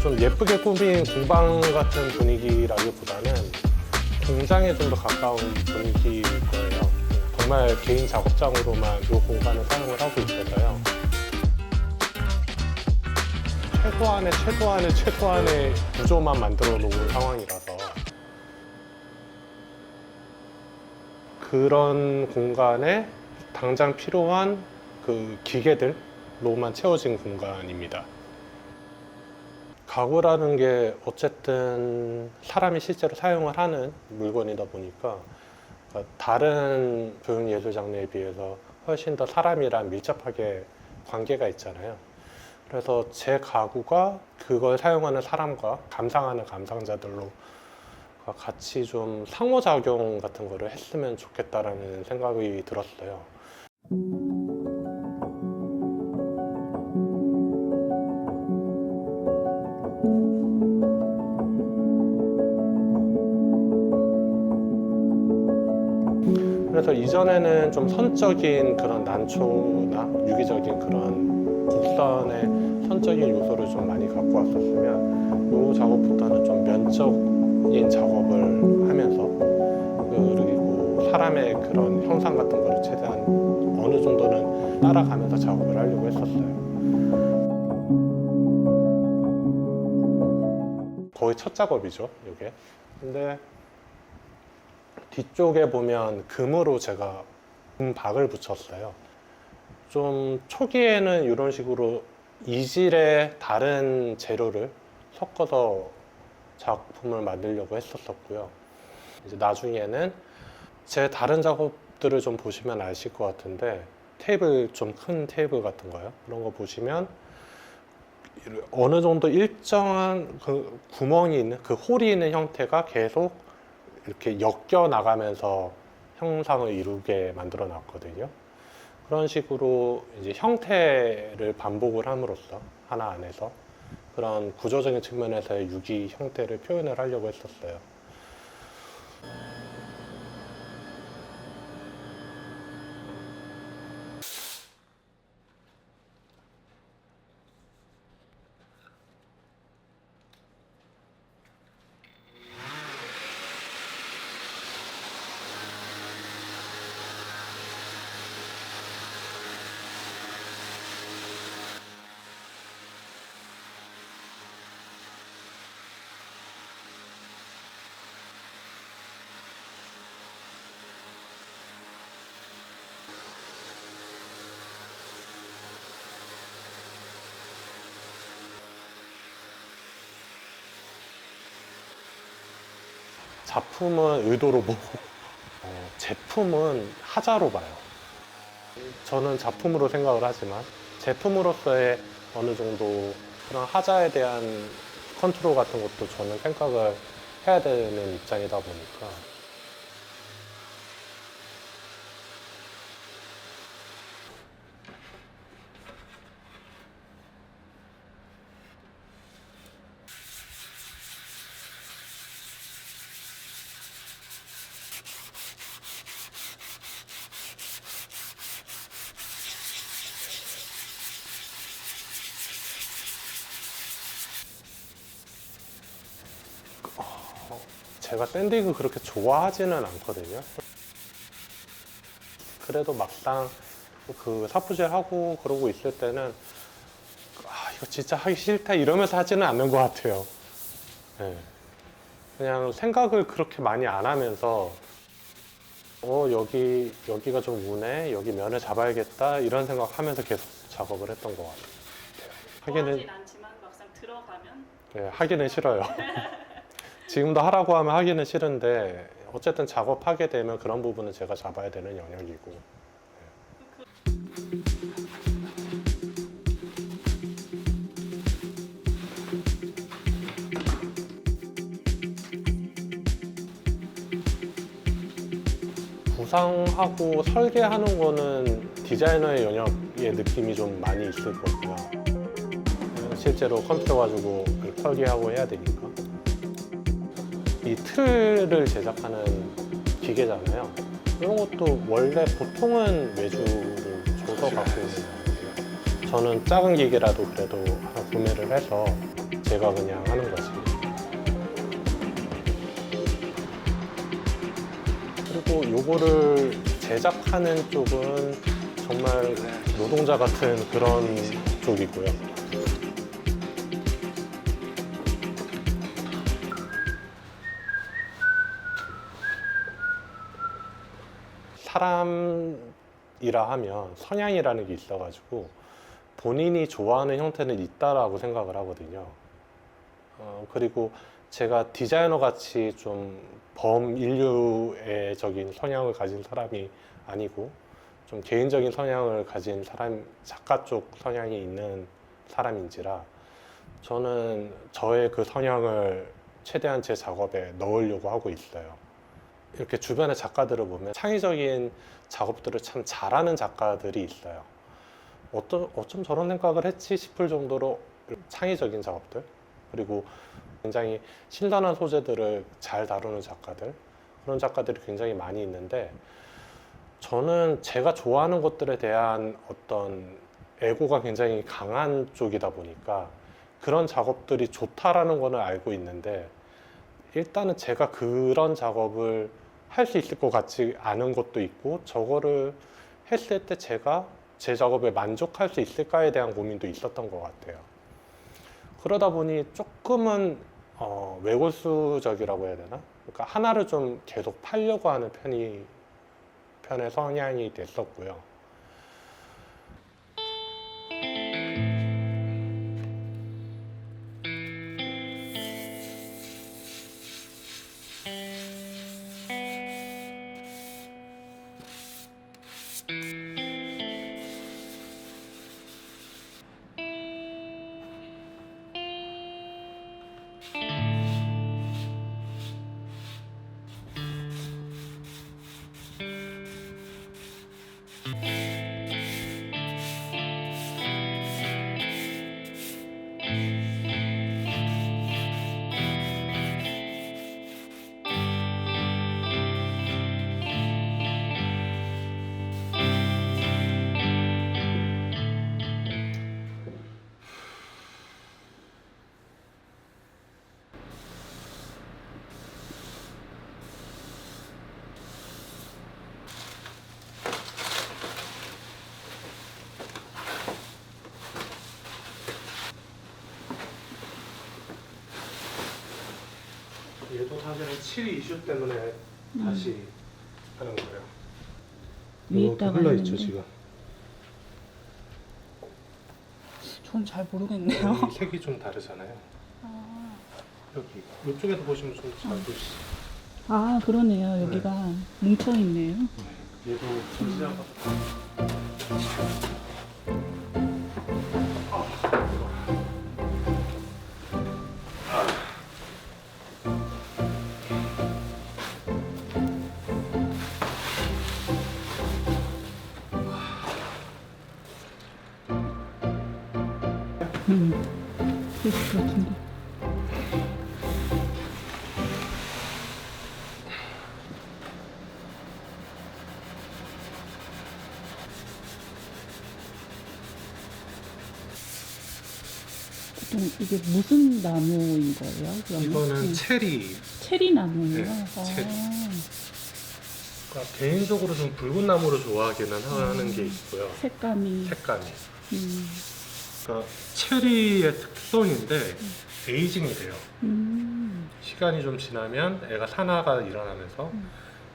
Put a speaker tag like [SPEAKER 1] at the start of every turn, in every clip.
[SPEAKER 1] 좀 예쁘게 꾸민 공방 같은 분위기라기보다는 공장에 좀 더 가까운 분위기일 거예요. 정말 개인 작업장으로만 이 공간을 사용을 하고 있어서요. 최소한의 구조만 만들어 놓은 상황이라서 그런 공간에 당장 필요한 그 기계들로만 채워진 공간입니다. 가구라는 게 어쨌든 사람이 실제로 사용을 하는 물건이다 보니까 다른 교육예술 장르에 비해서 훨씬 더 사람이랑 밀접하게 관계가 있잖아요. 그래서 제 가구가 그걸 사용하는 사람과 감상하는 감상자들로 같이 좀 상호작용 같은 거를 했으면 좋겠다라는 생각이 들었어요. 그래서 이전에는 좀 선적인 그런 난초나 유기적인 그런 곡선의 선적인 요소를 좀 많이 갖고 왔었으면 이 작업보다는 좀 면적인 작업을 하면서 그리고 사람의 그런 형상 같은 거를 최대한 어느 정도는 따라가면서 작업을 하려고 했었어요. 거의 첫 작업이죠, 이게. 근데 뒤쪽에 보면 금으로 제가 금박을 붙였어요. 좀 초기에는 이런 식으로 이질의 다른 재료를 섞어서 작품을 만들려고 했었고요. 이제 나중에는 제 다른 작업들을 좀 보시면 아실 것 같은데 테이블, 좀 큰 테이블 같은 거요. 그런 거 보시면 어느 정도 일정한 그 구멍이 있는, 그 홀이 있는 형태가 계속 이렇게 엮여 나가면서 형상을 이루게 만들어 놨거든요. 그런 식으로 이제 형태를 반복을 함으로써 하나 안에서 그런 구조적인 측면에서의 유기 형태를 표현을 하려고 했었어요. 작품은 의도로 보고 제품은 하자로 봐요. 저는 작품으로 생각을 하지만 제품으로서의 어느 정도 그런 하자에 대한 컨트롤 같은 것도 저는 생각을 해야 되는 입장이다 보니까 제가 샌딩을 그렇게 좋아하지는 않거든요. 그래도 막상 그 사푸질 하고 그러고 있을 때는 이거 진짜 하기 싫다 이러면서 하지는 않는 것 같아요. 네. 그냥 생각을 그렇게 많이 안 하면서 여기가 좀 우네, 여기 면을 잡아야겠다 이런 생각하면서 계속 작업을 했던 것 같아요.
[SPEAKER 2] 좋아하진 않지만 막상 들어가면
[SPEAKER 1] 네, 하기는 싫어요. 지금도 하라고 하면 하기는 싫은데 어쨌든 작업하게 되면 그런 부분은 제가 잡아야 되는 영역이고. 구상하고 설계하는 거는 디자이너의 영역의 느낌이 좀 많이 있을 거고요. 실제로 컴퓨터 가지고 설계하고 해야 되니까. 이 틀을 제작하는 기계잖아요. 이런 것도 원래 보통은 외주를 줘서 갖고 있는 거예요. 저는 작은 기계라도 그래도 하나 구매를 해서 제가 그냥 하는 거지. 그리고 요거를 제작하는 쪽은 정말 노동자 같은 그런 쪽이고요. 사람이라 하면 성향이라는 게 있어가지고 본인이 좋아하는 형태는 있다라고 생각을 하거든요. 그리고 제가 디자이너 같이 좀 범인류애적인 성향을 가진 사람이 아니고 좀 개인적인 성향을 가진 사람, 작가 쪽 성향이 있는 사람인지라 저는 저의 그 성향을 최대한 제 작업에 넣으려고 하고 있어요. 이렇게 주변의 작가들을 보면 창의적인 작업들을 참 잘하는 작가들이 있어요. 어쩜 저런 생각을 했지 싶을 정도로 창의적인 작업들, 그리고 굉장히 신선한 소재들을 잘 다루는 작가들, 그런 작가들이 굉장히 많이 있는데 저는 제가 좋아하는 것들에 대한 어떤 애고가 굉장히 강한 쪽이다 보니까 그런 작업들이 좋다라는 거는 알고 있는데 일단은 제가 그런 작업을 할 수 있을 것 같지 않은 것도 있고 저거를 했을 때 제가 제 작업에 만족할 수 있을까에 대한 고민도 있었던 것 같아요. 그러다 보니 조금은 외골수적이라고 해야 되나? 그러니까 하나를 좀 계속 팔려고 하는 편의 성향이 됐었고요. 얘도 사실은 7 이슈 때문에 다시 하는 거예요.
[SPEAKER 3] 위에다가
[SPEAKER 1] 흘러
[SPEAKER 3] 했는데
[SPEAKER 1] 있죠 지금.
[SPEAKER 3] 전 잘 모르겠네요.
[SPEAKER 1] 이 색이 좀 다르잖아요.
[SPEAKER 3] 아,
[SPEAKER 1] 여기 이쪽에서 보시면 좀 잘 보시죠.
[SPEAKER 3] 아 그러네요. 여기가 뭉쳐 있네요.
[SPEAKER 1] 얘도 전시장
[SPEAKER 3] 그랬을 것 같은데. 이게 무슨 나무인 거예요? 그러면?
[SPEAKER 1] 이거는 체리.
[SPEAKER 3] 체리 나무예요.
[SPEAKER 1] 네,
[SPEAKER 3] 아.
[SPEAKER 1] 체리. 그러니까 개인적으로 좀 붉은 나무를 좋아하기는 하는 게 있고요.
[SPEAKER 3] 색감이.
[SPEAKER 1] 색감이.
[SPEAKER 3] 음.
[SPEAKER 1] 그러니까 체리의 특성인데 에이징이 돼요. 시간이 좀 지나면 애가 산화가 일어나면서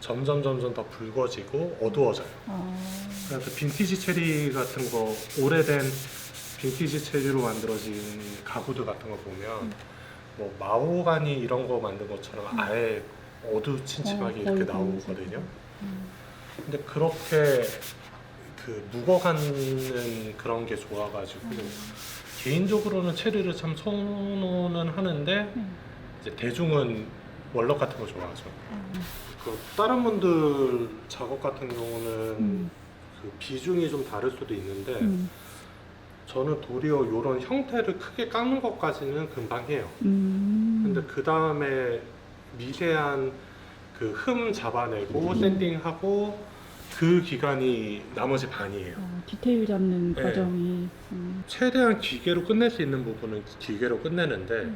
[SPEAKER 1] 점점 더 붉어지고 어두워져요.
[SPEAKER 3] 아.
[SPEAKER 1] 그래서 빈티지 체리 같은 거, 오래된 빈티지 체리로 만들어진 가구들 같은 거 보면 뭐 마호가니 이런 거 만든 것처럼 아예 어두침침하게 이렇게
[SPEAKER 3] 거의
[SPEAKER 1] 나오거든요. 근데 그렇게 그 묵어가는 그런 게 좋아가지고 개인적으로는 체리를 참 선호는 하는데 이제 대중은 월럭 같은 거 좋아하죠. 그 다른 분들 작업 같은 경우는 그 비중이 좀 다를 수도 있는데 저는 도리어 이런 형태를 크게 깎는 것까지는 금방 해요. 근데 그 다음에 미세한 그 흠 잡아내고 샌딩하고 그 기간이 나머지 반이에요.
[SPEAKER 3] 디테일 잡는
[SPEAKER 1] 네.
[SPEAKER 3] 과정이.
[SPEAKER 1] 최대한 기계로 끝낼 수 있는 부분은 기계로 끝내는데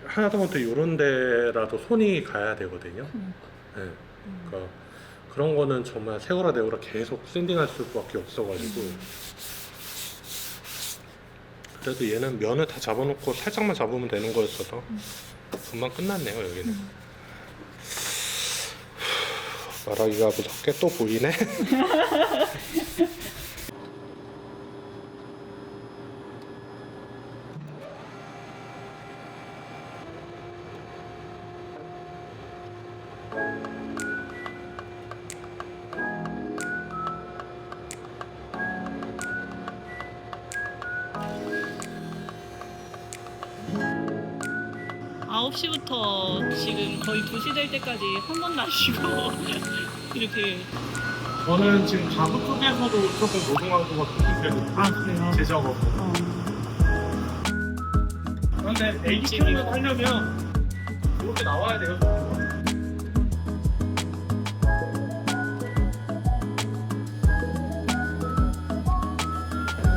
[SPEAKER 1] 하다못해 이런 데라도 손이 가야 되거든요. 네. 그러니까 그런 거는 정말 세월아 내월아 계속 샌딩할 수밖에 없어가지고 그래도 얘는 면을 다 잡아놓고 살짝만 잡으면 되는 거였어서 금방 끝났네요. 여기는 말하기가 무섭게 또 보이네.
[SPEAKER 3] 9시부터 지금 거의 2시 될 때까지 한 번도 안 쉬고 이렇게.
[SPEAKER 1] 저는 지금 작업 쪽에서도 조금 노동한 것 같은데
[SPEAKER 3] 그래요?
[SPEAKER 1] 제 작업. 그런데 애기 키우는 거 하려면 이렇게 나와야 돼요.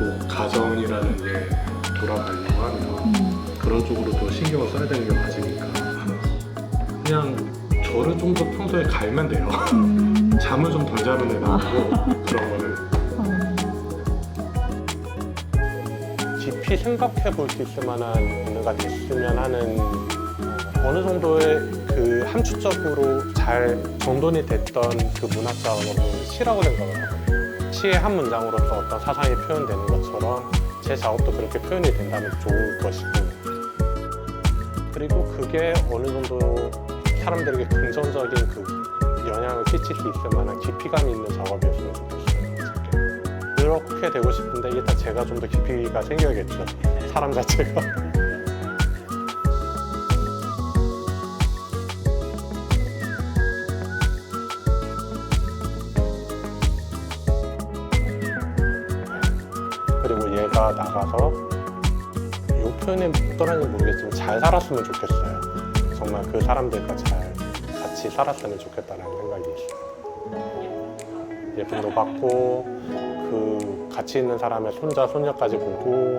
[SPEAKER 1] 뭐 가정이라는 게 돌아가려고 하면 그런 쪽으로도 신경을 써야 되는 게 맞으니까 그냥 저를 좀 더 평소에 갈면 돼요. 잠을 좀 덜 자는 애 나오고 그런 거는 깊이 생각해 볼 수 있을 만한 언어가 됐으면 하는 어느 정도의 그 함축적으로 잘 정돈이 됐던 그 문학 작업은 시라고 생각을 하거든요. 시의 한 문장으로서 어떤 사상이 표현되는 것처럼 제 작업도 그렇게 표현이 된다면 좋을 것이고 그리고 그게 어느 정도 사람들에게 긍정적인 그 영향을 끼칠 수 있을 만한 깊이감 있는 작업이었으면 좋겠어요. 그렇게 되고 싶은데 일단 제가 좀 더 깊이가 생겨야겠죠. 사람 자체가. 그리고 얘가 나가서 이 표현이 어떠한지 모르겠지만 잘 살았으면 좋겠어요. 정말 그 사람들과 잘 같이 살았으면 좋겠다는 생각이 있어요. 예쁨도 받고 그 같이 있는 사람의 손자, 손녀까지 보고